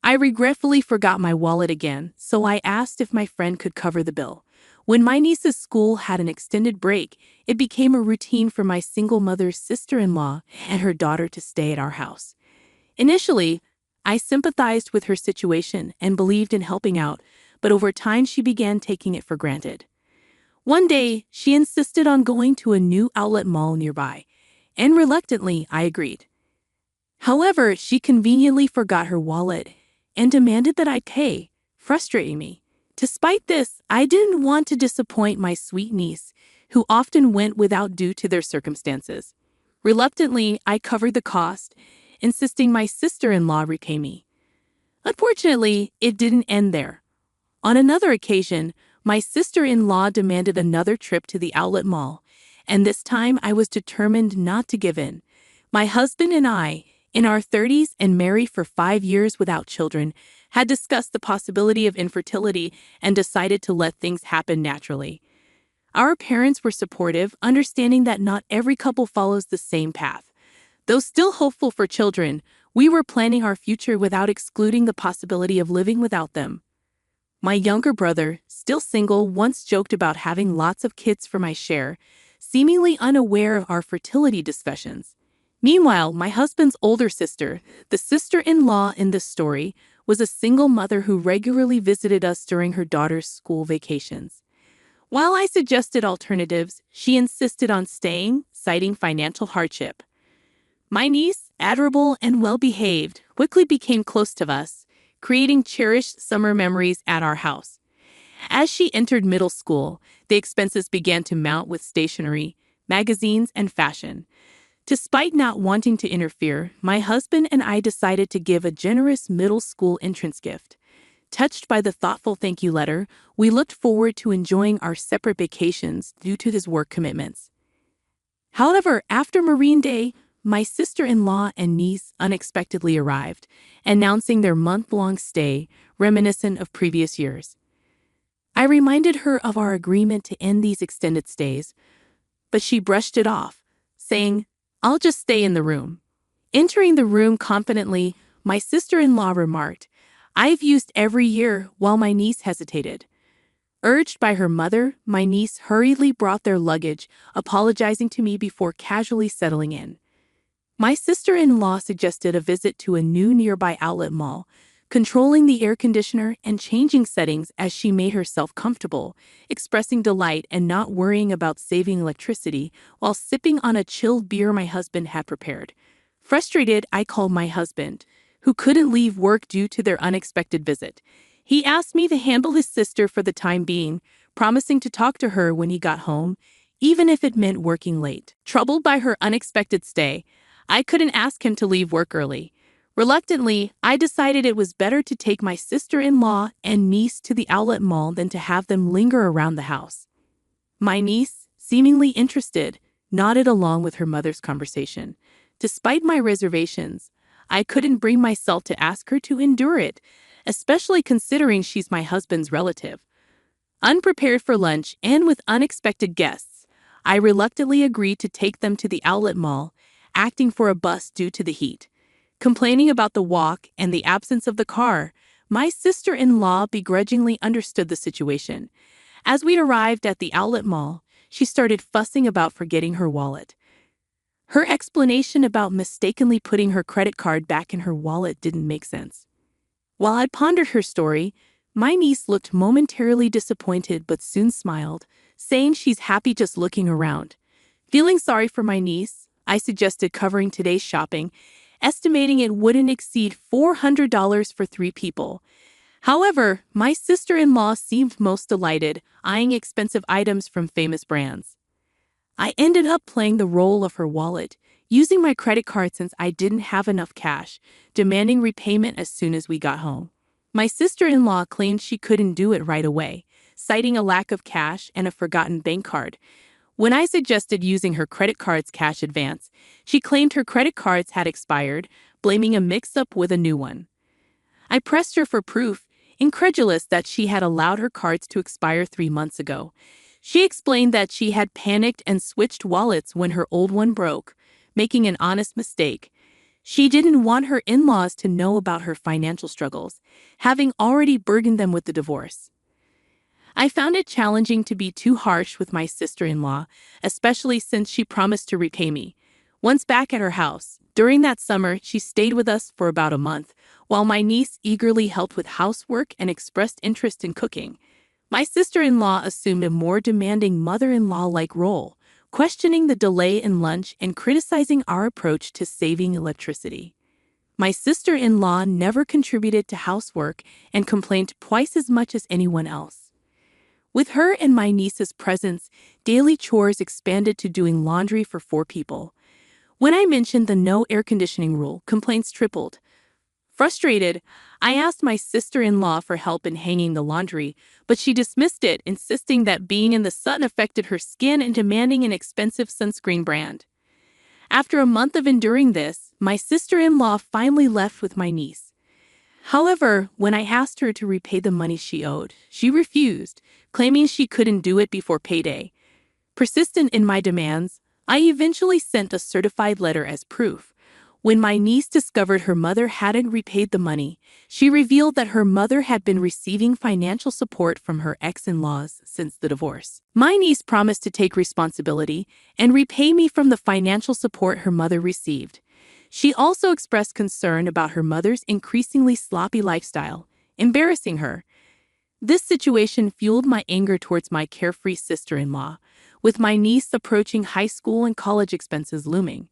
I regretfully forgot my wallet again, so I asked if my friend could cover the bill. When my niece's school had an extended break, it became a routine for my single mother's sister-in-law and her daughter to stay at our house. Initially, I sympathized with her situation and believed in helping out, but over time she began taking it for granted. One day, she insisted on going to a new outlet mall nearby, and reluctantly, I agreed. However, she conveniently forgot her wallet and demanded that I pay, frustrating me. Despite this, I didn't want to disappoint my sweet niece, who often went without due to their circumstances. Reluctantly, I covered the cost, insisting my sister-in-law repay me. Unfortunately, it didn't end there. On another occasion, my sister-in-law demanded another trip to the outlet mall, and this time I was determined not to give in. My husband and I, in our 30s and married for 5 years without children, had discussed the possibility of infertility and decided to let things happen naturally. Our parents were supportive, understanding that not every couple follows the same path. Though still hopeful for children, we were planning our future without excluding the possibility of living without them. My younger brother, still single, once joked about having lots of kids for my share, seemingly unaware of our fertility discussions. Meanwhile, my husband's older sister, the sister-in-law in this story, was a single mother who regularly visited us during her daughter's school vacations. While I suggested alternatives, she insisted on staying, citing financial hardship. My niece, adorable and well-behaved, quickly became close to us, creating cherished summer memories at our house. As she entered middle school, the expenses began to mount with stationery, magazines, and fashion. Despite not wanting to interfere, my husband and I decided to give a generous middle school entrance gift. Touched by the thoughtful thank you letter, we looked forward to enjoying our separate vacations due to his work commitments. However, after Marine Day, my sister-in-law and niece unexpectedly arrived, announcing their month-long stay, reminiscent of previous years. I reminded her of our agreement to end these extended stays, but she brushed it off, saying, "I'll just stay in the room." Entering the room confidently, my sister-in-law remarked, "I've used every year," while my niece hesitated. Urged by her mother, my niece hurriedly brought their luggage, apologizing to me before casually settling in. My sister-in-law suggested a visit to a new nearby outlet mall, controlling the air conditioner and changing settings as she made herself comfortable, expressing delight and not worrying about saving electricity while sipping on a chilled beer my husband had prepared. Frustrated, I called my husband, who couldn't leave work due to their unexpected visit. He asked me to handle his sister for the time being, promising to talk to her when he got home, even if it meant working late. Troubled by her unexpected stay, I couldn't ask him to leave work early. Reluctantly, I decided it was better to take my sister-in-law and niece to the outlet mall than to have them linger around the house. My niece, seemingly interested, nodded along with her mother's conversation. Despite my reservations, I couldn't bring myself to ask her to endure it, especially considering she's my husband's relative. Unprepared for lunch and with unexpected guests, I reluctantly agreed to take them to the outlet mall, acting for a bus due to the heat. Complaining about the walk and the absence of the car, my sister-in-law begrudgingly understood the situation. As we arrived at the outlet mall, she started fussing about forgetting her wallet. Her explanation about mistakenly putting her credit card back in her wallet didn't make sense. While I pondered her story, my niece looked momentarily disappointed but soon smiled, saying she's happy just looking around. Feeling sorry for my niece, I suggested covering today's shopping, estimating it wouldn't exceed $400 for 3 people. However, my sister-in-law seemed most delighted, eyeing expensive items from famous brands. I ended up playing the role of her wallet, using my credit card since I didn't have enough cash, demanding repayment as soon as we got home. My sister-in-law claimed she couldn't do it right away, citing a lack of cash and a forgotten bank card. When I suggested using her credit card's cash advance, she claimed her credit cards had expired, blaming a mix-up with a new one. I pressed her for proof, incredulous that she had allowed her cards to expire 3 months ago. She explained that she had panicked and switched wallets when her old one broke, making an honest mistake. She didn't want her in-laws to know about her financial struggles, having already burdened them with the divorce. I found it challenging to be too harsh with my sister-in-law, especially since she promised to repay me. Once back at her house, during that summer, she stayed with us for about a month, while my niece eagerly helped with housework and expressed interest in cooking. My sister-in-law assumed a more demanding mother-in-law-like role, questioning the delay in lunch and criticizing our approach to saving electricity. My sister-in-law never contributed to housework and complained twice as much as anyone else. With her and my niece's presence, daily chores expanded to doing laundry for 4 people. When I mentioned the no air conditioning rule, complaints tripled. Frustrated, I asked my sister-in-law for help in hanging the laundry, but she dismissed it, insisting that being in the sun affected her skin and demanding an expensive sunscreen brand. After a month of enduring this, my sister-in-law finally left with my niece. However, when I asked her to repay the money she owed, she refused, claiming she couldn't do it before payday. Persistent in my demands, I eventually sent a certified letter as proof. When my niece discovered her mother hadn't repaid the money, she revealed that her mother had been receiving financial support from her ex-in-laws since the divorce. My niece promised to take responsibility and repay me from the financial support her mother received. She also expressed concern about her mother's increasingly sloppy lifestyle, embarrassing her. This situation fueled my anger towards my carefree sister-in-law, with my niece approaching high school and college expenses looming.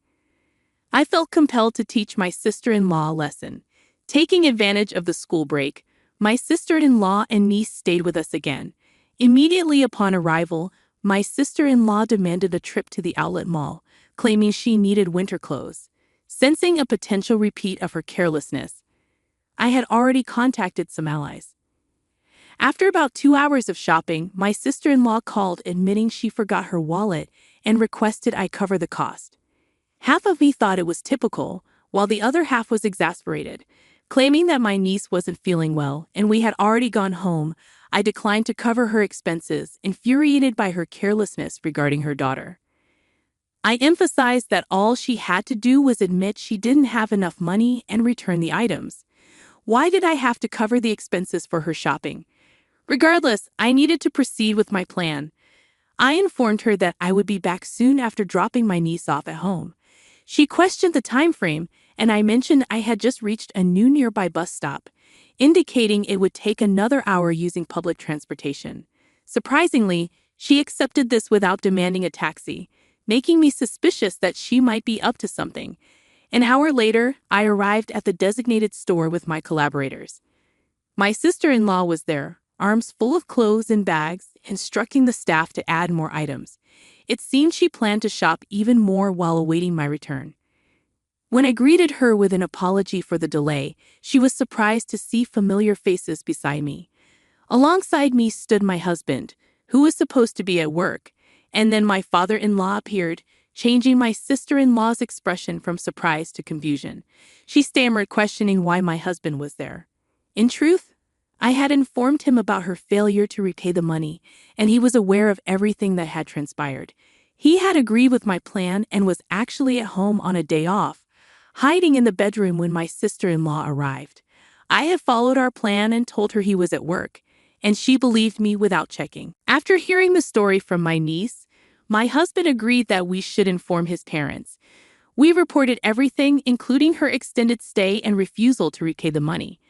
I felt compelled to teach my sister-in-law a lesson. Taking advantage of the school break, my sister-in-law and niece stayed with us again. Immediately upon arrival, my sister-in-law demanded a trip to the outlet mall, claiming she needed winter clothes. Sensing a potential repeat of her carelessness, I had already contacted some allies. After about 2 hours of shopping, my sister-in-law called, admitting she forgot her wallet and requested I cover the cost. Half of me thought it was typical, while the other half was exasperated. Claiming that my niece wasn't feeling well and we had already gone home, I declined to cover her expenses, infuriated by her carelessness regarding her daughter. I emphasized that all she had to do was admit she didn't have enough money and return the items. Why did I have to cover the expenses for her shopping? Regardless, I needed to proceed with my plan. I informed her that I would be back soon after dropping my niece off at home. She questioned the time frame, and I mentioned I had just reached a new nearby bus stop, indicating it would take another hour using public transportation. Surprisingly, she accepted this without demanding a taxi, making me suspicious that she might be up to something. An hour later, I arrived at the designated store with my collaborators. My sister-in-law was there, arms full of clothes and bags, instructing the staff to add more items. It seemed she planned to shop even more while awaiting my return. When I greeted her with an apology for the delay, she was surprised to see familiar faces beside me. Alongside me stood my husband, who was supposed to be at work, and then my father-in-law appeared, changing my sister-in-law's expression from surprise to confusion. She stammered, questioning why my husband was there. In truth, I had informed him about her failure to repay the money, and he was aware of everything that had transpired. He had agreed with my plan and was actually at home on a day off, hiding in the bedroom when my sister-in-law arrived. I had followed our plan and told her he was at work, and she believed me without checking. After hearing the story from my niece, my husband agreed that we should inform his parents. We reported everything, including her extended stay and refusal to repay the money.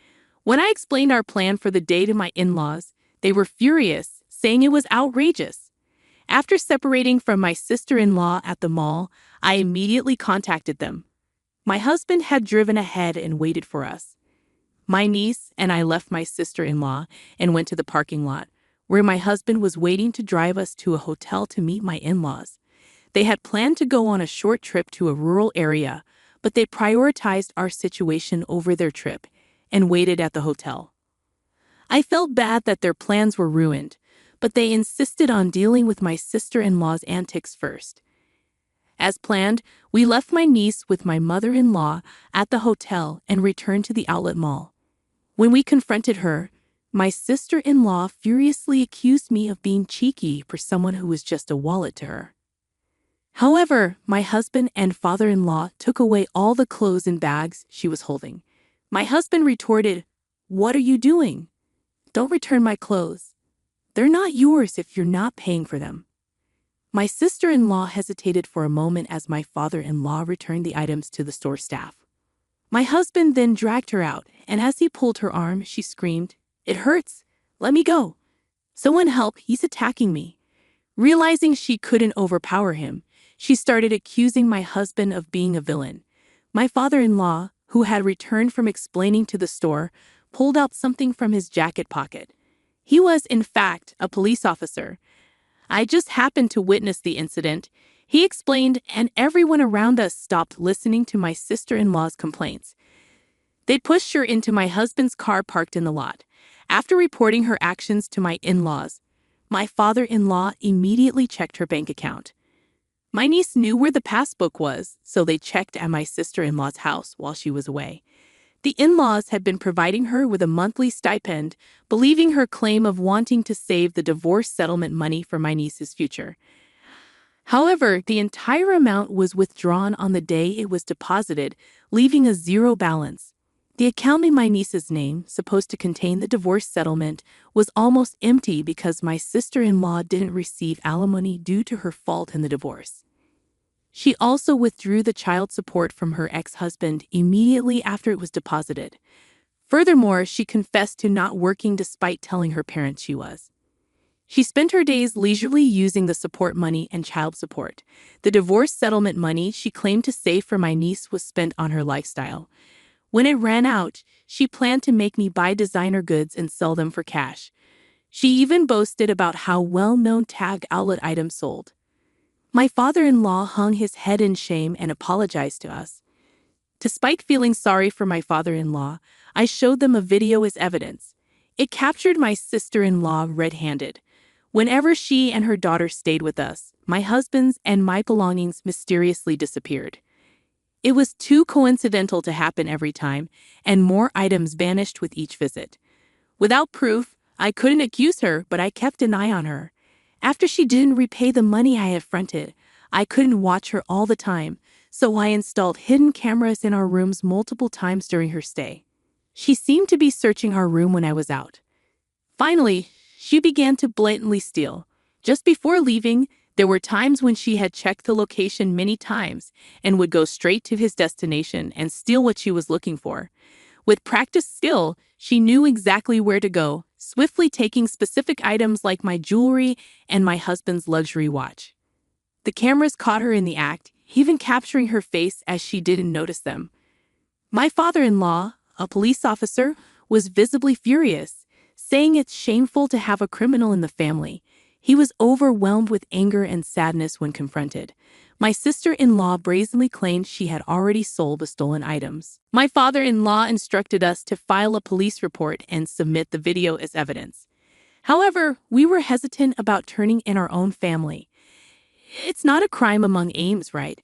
When I explained our plan for the day to my in-laws, they were furious, saying it was outrageous. After separating from my sister-in-law at the mall, I immediately contacted them. My husband had driven ahead and waited for us. My niece and I left my sister-in-law and went to the parking lot, where my husband was waiting to drive us to a hotel to meet my in-laws. They had planned to go on a short trip to a rural area, but they prioritized our situation over their trip and waited at the hotel. I felt bad that their plans were ruined, but they insisted on dealing with my sister-in-law's antics first. As planned, we left my niece with my mother-in-law at the hotel and returned to the outlet mall. When we confronted her, my sister-in-law furiously accused me of being cheeky for someone who was just a wallet to her. However, my husband and father-in-law took away all the clothes and bags she was holding. My husband retorted, "What are you doing? Don't return my clothes. They're not yours if you're not paying for them." My sister-in-law hesitated for a moment as my father-in-law returned the items to the store staff. My husband then dragged her out, and as he pulled her arm, she screamed, "It hurts. Let me go. Someone help, he's attacking me." Realizing she couldn't overpower him, she started accusing my husband of being a villain. My father-in-law, who had returned from explaining to the store, pulled out something from his jacket pocket. He was, in fact, a police officer. "I just happened to witness the incident," he explained, and everyone around us stopped listening to my sister-in-law's complaints. They pushed her into my husband's car parked in the lot. After reporting her actions to my in-laws, my father-in-law immediately checked her bank account. My niece knew where the passbook was, so they checked at my sister-in-law's house while she was away. The in-laws had been providing her with a monthly stipend, believing her claim of wanting to save the divorce settlement money for my niece's future. However, the entire amount was withdrawn on the day it was deposited, leaving a zero balance. The account in my niece's name, supposed to contain the divorce settlement, was almost empty because my sister-in-law didn't receive alimony due to her fault in the divorce. She also withdrew the child support from her ex-husband immediately after it was deposited. Furthermore, she confessed to not working despite telling her parents she was. She spent her days leisurely using the support money and child support. The divorce settlement money she claimed to save for my niece was spent on her lifestyle. When it ran out, she planned to make me buy designer goods and sell them for cash. She even boasted about how well-known tag outlet items sold. My father-in-law hung his head in shame and apologized to us. Despite feeling sorry for my father-in-law, I showed them a video as evidence. It captured my sister-in-law red-handed. Whenever she and her daughter stayed with us, my husband's and my belongings mysteriously disappeared. It was too coincidental to happen every time, and more items vanished with each visit. Without proof, I couldn't accuse her, but I kept an eye on her. After she didn't repay the money I had fronted, I couldn't watch her all the time, so I installed hidden cameras in our rooms multiple times during her stay. She seemed to be searching our room when I was out. Finally, she began to blatantly steal. Just before leaving, there were times when she had checked the location many times and would go straight to his destination and steal what she was looking for. With practiced skill, she knew exactly where to go, swiftly taking specific items like my jewelry and my husband's luxury watch. The cameras caught her in the act, even capturing her face as she didn't notice them. My father-in-law, a police officer, was visibly furious, saying it's shameful to have a criminal in the family. He was overwhelmed with anger and sadness when confronted. My sister-in-law brazenly claimed she had already sold the stolen items. My father-in-law instructed us to file a police report and submit the video as evidence. However, we were hesitant about turning in our own family. It's not a crime among Ames, right?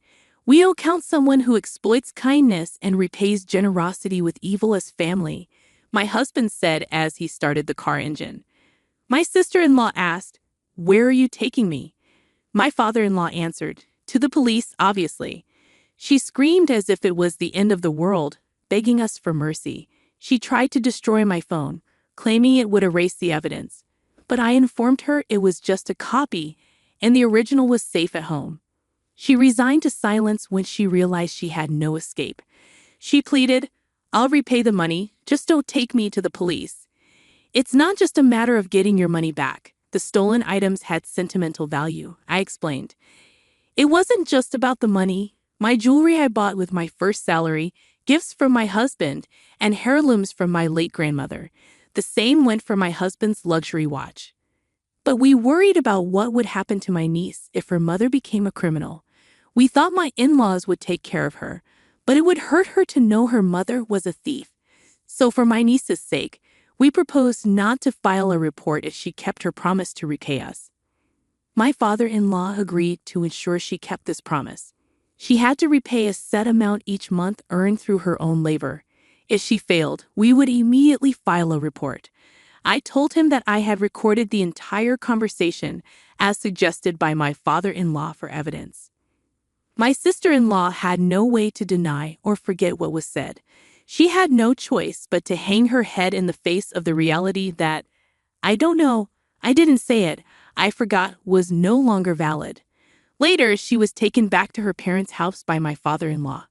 We'll count someone who exploits kindness and repays generosity with evil as family, my husband said as he started the car engine. My sister-in-law asked, "Where are you taking me?" My father-in-law answered, "To the police, obviously." She screamed as if it was the end of the world, begging us for mercy. She tried to destroy my phone, claiming it would erase the evidence. But I informed her it was just a copy, and the original was safe at home. She resigned to silence when she realized she had no escape. She pleaded, "I'll repay the money, just don't take me to the police." It's not just a matter of getting your money back. The stolen items had sentimental value, I explained. It wasn't just about the money. My jewelry I bought with my first salary, gifts from my husband, and heirlooms from my late grandmother. The same went for my husband's luxury watch. But we worried about what would happen to my niece if her mother became a criminal. We thought my in-laws would take care of her, but it would hurt her to know her mother was a thief. So for my niece's sake, we proposed not to file a report if she kept her promise to repay us. My father-in-law agreed to ensure she kept this promise. She had to repay a set amount each month earned through her own labor. If she failed, we would immediately file a report. I told him that I had recorded the entire conversation as suggested by my father-in-law for evidence. My sister-in-law had no way to deny or forget what was said. She had no choice but to hang her head in the face of the reality that, "I don't know, I didn't say it, I forgot," was no longer valid. Later, she was taken back to her parents' house by my father-in-law.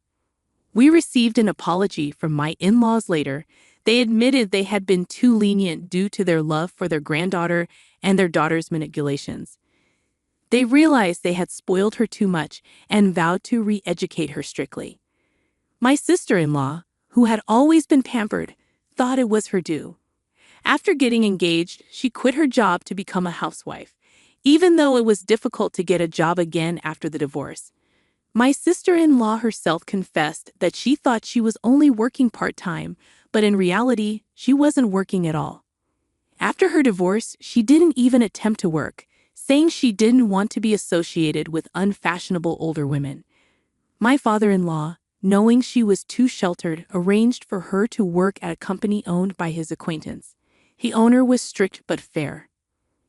We received an apology from my in-laws later. They admitted they had been too lenient due to their love for their granddaughter and their daughter's manipulations. They realized they had spoiled her too much and vowed to re-educate her strictly. My sister-in-law, who had always been pampered, thought it was her due. After getting engaged, she quit her job to become a housewife, even though it was difficult to get a job again after the divorce. My sister-in-law herself confessed that she thought she was only working part-time, but in reality, she wasn't working at all. After her divorce, she didn't even attempt to work, saying she didn't want to be associated with unfashionable older women. My father-in-law, knowing she was too sheltered, arranged for her to work at a company owned by his acquaintance. The owner was strict but fair.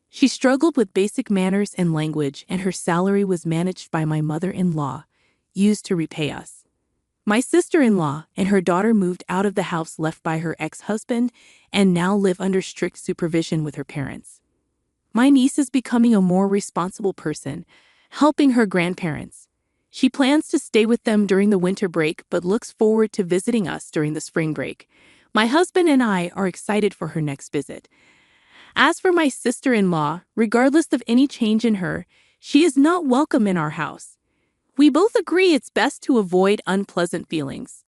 She struggled with basic manners and language, and her salary was managed by my mother-in-law, used to repay us. My sister-in-law and her daughter moved out of the house left by her ex-husband and now live under strict supervision with her parents. My niece is becoming a more responsible person, helping her grandparents. She plans to stay with them during the winter break but looks forward to visiting us during the spring break. My husband and I are excited for her next visit. As for my sister-in-law, regardless of any change in her, she is not welcome in our house. We both agree it's best to avoid unpleasant feelings.